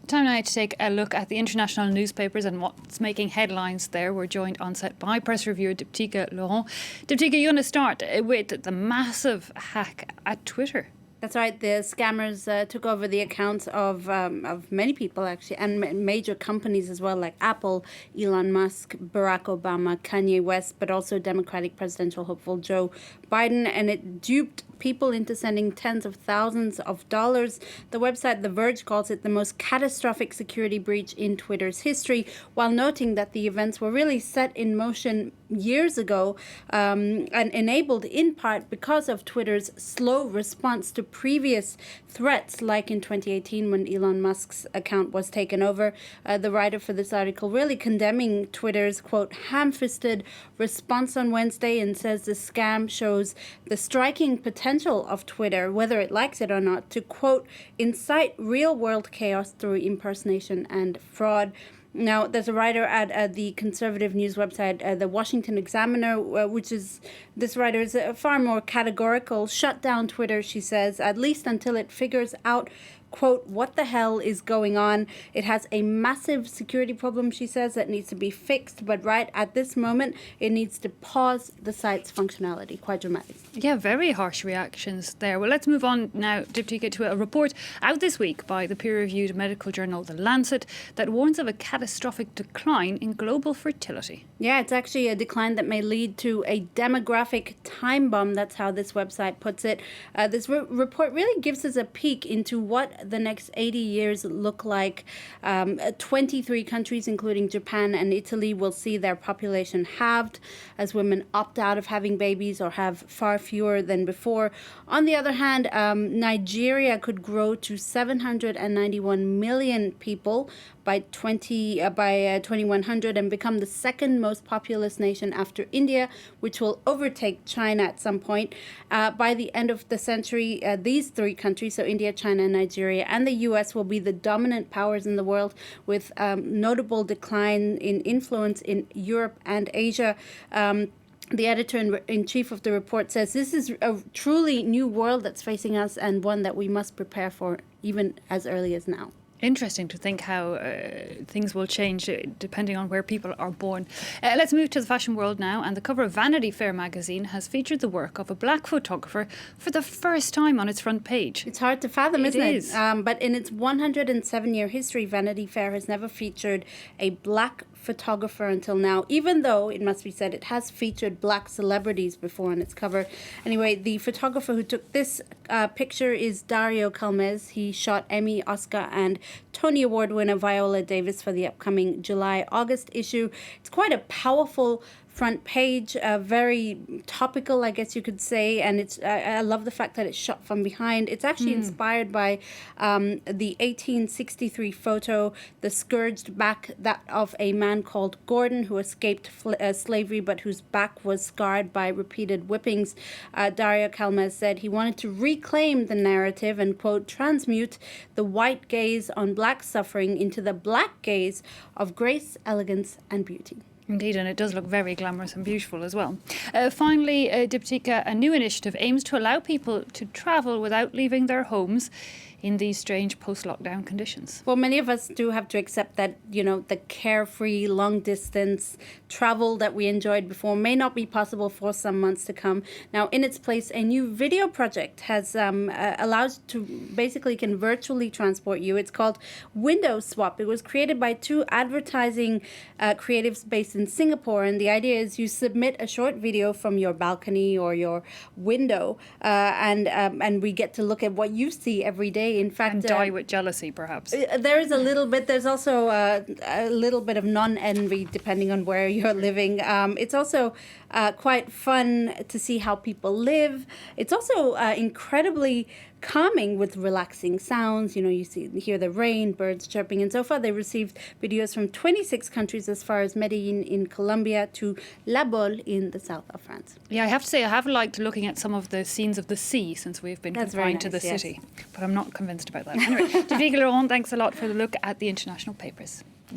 Time now to take a look at the international newspapers and what's making headlines there. We're joined on set by press reviewer Diptyka Laurent. Diptyka, you're going to start with the massive hack at Twitter. That's right. The scammers took over the accounts of many people, actually, and major companies as well, like Apple, Elon Musk, Barack Obama, Kanye West, but also Democratic presidential hopeful Joe Biden. And it duped people into sending tens of thousands of dollars. The website The Verge calls it the most catastrophic security breach in Twitter's history, while noting that the events were really set in motion years ago and enabled in part because of Twitter's slow response to previous threats, like in 2018 when Elon Musk's account was taken over. The writer for this article really condemning Twitter's, quote, ham-fisted response on Wednesday, and says the scam shows the striking potential of Twitter, whether it likes it or not, to, quote, incite real-world chaos through impersonation and fraud. Now, there's a writer at the conservative news website, the Washington Examiner, this writer is far more categorical. Shut down Twitter, she says, at least until it figures out, quote, what the hell is going on. It has a massive security problem, she says, that needs to be fixed. But right at this moment, it needs to pause the site's functionality. Quite dramatic. Yeah, very harsh reactions there. Well, let's move on now, Diptyka, to a report out this week by the peer-reviewed medical journal The Lancet that warns of a catastrophic decline in global fertility. Yeah, it's actually a decline that may lead to a demographic time bomb. That's how this website puts it. This report really gives us a peek into what the next 80 years look like. 23 countries, including Japan and Italy, will see their population halved as women opt out of having babies or have far fewer than before. On the other hand, Nigeria could grow to 791 million people by 2100 and become the second most populous nation after India, which will overtake China at some point. By the end of the century, these three countries, so India, China, and Nigeria, and the U.S. will be the dominant powers in the world, with notable decline in influence in Europe and Asia. The editor-in-chief of the report says this is a truly new world that's facing us, and one that we must prepare for even as early as now. Interesting to think how things will change depending on where people are born. Let's move to the fashion world now, and the cover of Vanity Fair magazine has featured the work of a black photographer for the first time on its front page. It's hard to fathom, isn't it? It is. But in its 107-year history, Vanity Fair has never featured a black photographer until now, even though, it must be said, it has featured black celebrities before on its cover. Anyway, the photographer who took this picture is Dario Calmez. He shot Emmy, Oscar, and Tony Award winner Viola Davis for the upcoming July-August issue. It's quite a powerful front page, very topical, I guess you could say, and I love the fact that it's shot from behind. It's actually inspired by the 1863 photo, the scourged back, that of a man called Gordon who escaped slavery but whose back was scarred by repeated whippings. Dario Calmez said he wanted to reclaim the narrative and, quote, transmute the white gaze on black suffering into the black gaze of grace, elegance, and beauty. Indeed, and it does look very glamorous and beautiful as well. Finally, Diptyka, a new initiative aims to allow people to travel without leaving their homes in these strange post-lockdown conditions. Well, many of us do have to accept that, the carefree, long-distance travel that we enjoyed before may not be possible for some months to come. Now, in its place, a new video project has allowed to basically can virtually transport you. It's called Window Swap. It was created by two advertising creatives based in Singapore, and the idea is you submit a short video from your balcony or your window, and we get to look at what you see every day. In fact, and die with jealousy, perhaps. There is a little bit. There's also a little bit of non-envy, depending on where you're living. It's also quite fun to see how people live. It's also incredibly calming with relaxing sounds. You hear the rain, birds chirping, and so far they received videos from 26 countries, as far as Medellin in Colombia to La Baule in the south of France. Yeah, I have to say I have liked looking at some of the scenes of the sea since we've been confined to the city, but I'm not convinced about that. Anyway, Diptyka Laurent, thanks a lot for the look at the international papers.